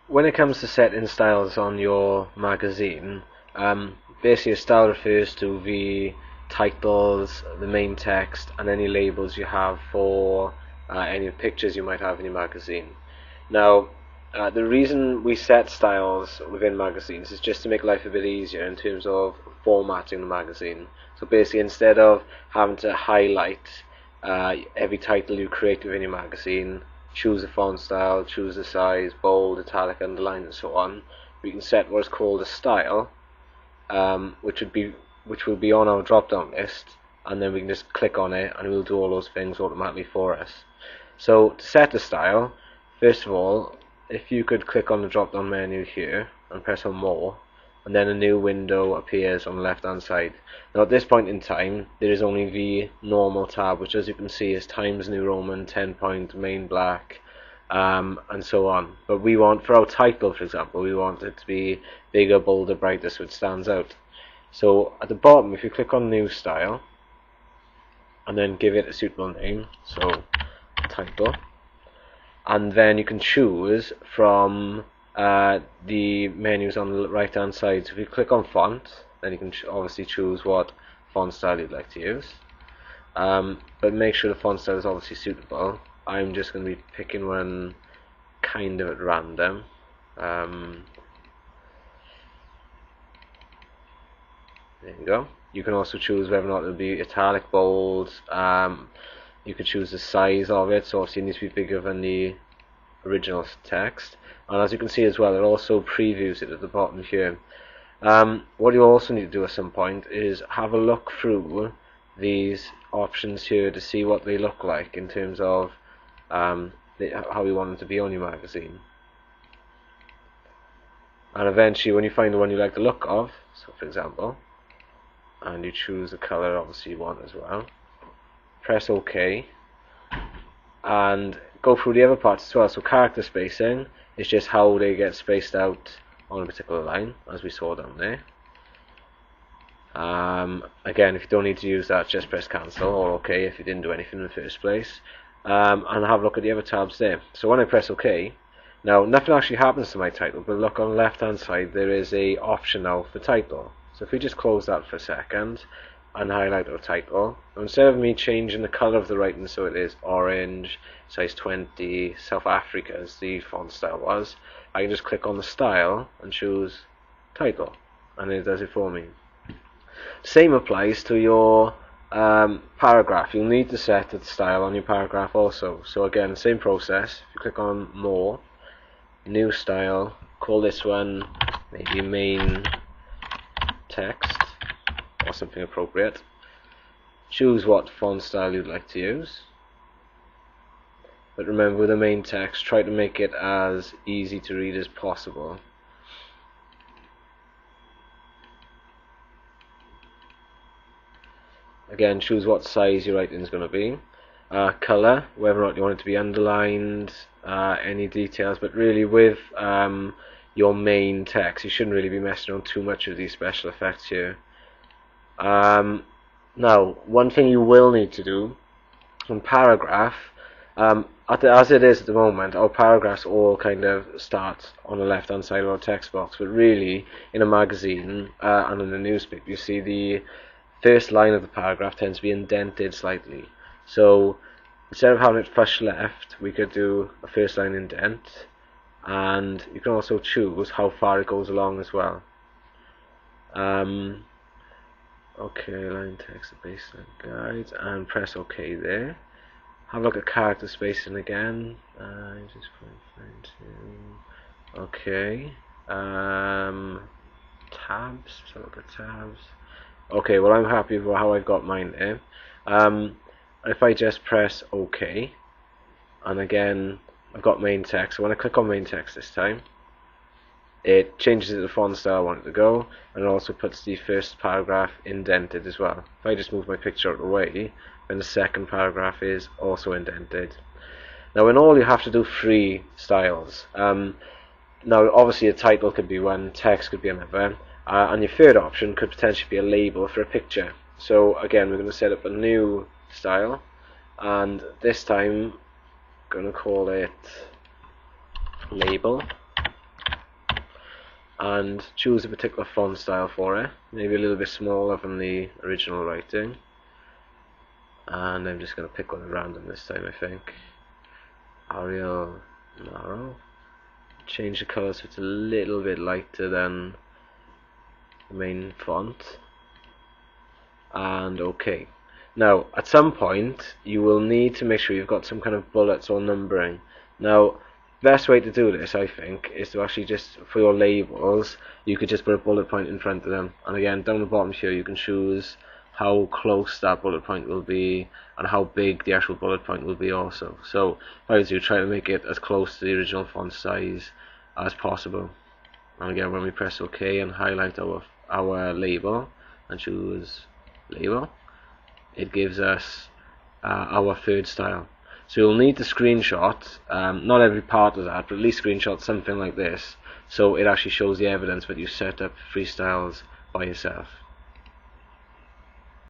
when it comes to setting styles on your magazine, basically a style refers to the titles, the main text, and any labels you have for any pictures you might have in your magazine. Now, the reason we set styles within magazines is just to make life a bit easier in terms of formatting the magazine. So basically, instead of having to highlight every title you create within your magazine, choose a font style, choose the size, bold, italic, underline, and so on, we can set what is called a style, which will be on our drop-down list, and then we can just click on it and it will do all those things automatically for us. So to set a style, first of all, if you could click on the drop-down menu here and press on More, and then a new window appears on the left hand side. Now at this point in time there is only the normal tab, which as you can see is Times New Roman, 10 point, main black, and so on. But we want, for our title for example, we want it to be bigger, bolder, brighter, so it stands out. So at the bottom, if you click on New Style and then give it a suitable name, so title, and then you can choose from the menus on the right hand side. So if you click on font, then you can obviously choose what font style you'd like to use, but make sure the font style is obviously suitable. I'm just going to be picking one kind of at random. There you go. You can also choose whether or not it will be italic, bold. You could choose the size of it, so obviously it needs to be bigger than the original text. And as you can see as well, it also previews it at the bottom here. What you also need to do at some point is have a look through these options here to see what they look like in terms of how you want them to be on your magazine. And eventually when you find the one you like the look of, so for example, and you choose the color obviously you want as well, press OK and go through the other parts as well. So character spacing is just how they get spaced out on a particular line, as we saw down there. Again, if you don't need to use that, just press cancel or OK if you didn't do anything in the first place, and have a look at the other tabs there. So when I press OK, now nothing actually happens to my title, but look on the left hand side there is a option now for title. So if we just close that for a second and highlight our title, instead of me changing the color of the writing so it is orange, size 20, South Africa as the font style was, I can just click on the style and choose title, and it does it for me. Same applies to your paragraph. You'll need to set the style on your paragraph also. So again, same process. If you click on More, New Style, call this one maybe Main Text or something appropriate. Choose what font style you'd like to use. But remember, with the main text, try to make it as easy to read as possible. Again, choose what size your writing is going to be. Color, whether or not you want it to be underlined, any details, but really with your main text you shouldn't really be messing around too much with these special effects here. Now, one thing you will need to do on paragraph, as it is at the moment, our paragraphs all kind of start on the left hand side of our text box, but really in a magazine and in a newspaper you see the first line of the paragraph tends to be indented slightly. So instead of having it flush left, we could do a first line indent, and you can also choose how far it goes along as well. Okay, line text, the baseline guide, and press OK there. Have a look at character spacing again. Okay. Tabs. So look at tabs. Okay, well I'm happy with how I've got mine there. If I just press OK, and again I've got main text. So when I click on main text this time, it changes it to the font style I want it to go, and it also puts the first paragraph indented as well. If I just move my picture out of the way, then the second paragraph is also indented. Now in all you have to do 3 styles. Now obviously a title could be one, text could be another, and your third option could potentially be a label for a picture. So again, we're going to set up a new style, and this time I'm going to call it label. and choose a particular font style for it, maybe a little bit smaller than the original writing. And I'm just going to pick one at random this time, I think. Arial Narrow. Change the colour so it's a little bit lighter than the main font. And OK. Now, at some point, you will need to make sure you've got some kind of bullets or numbering. Now, best way to do this, I think, is to actually just, for your labels, you could just put a bullet point in front of them. And again, down the bottom here, you can choose how close that bullet point will be and how big the actual bullet point will be also. So, if I was you, try to make it as close to the original font size as possible. And again, when we press OK and highlight our label and choose label, it gives us our third style. So you'll need to screenshot, not every part of that, but at least screenshot something like this, so it actually shows the evidence that you set up 3 styles by yourself.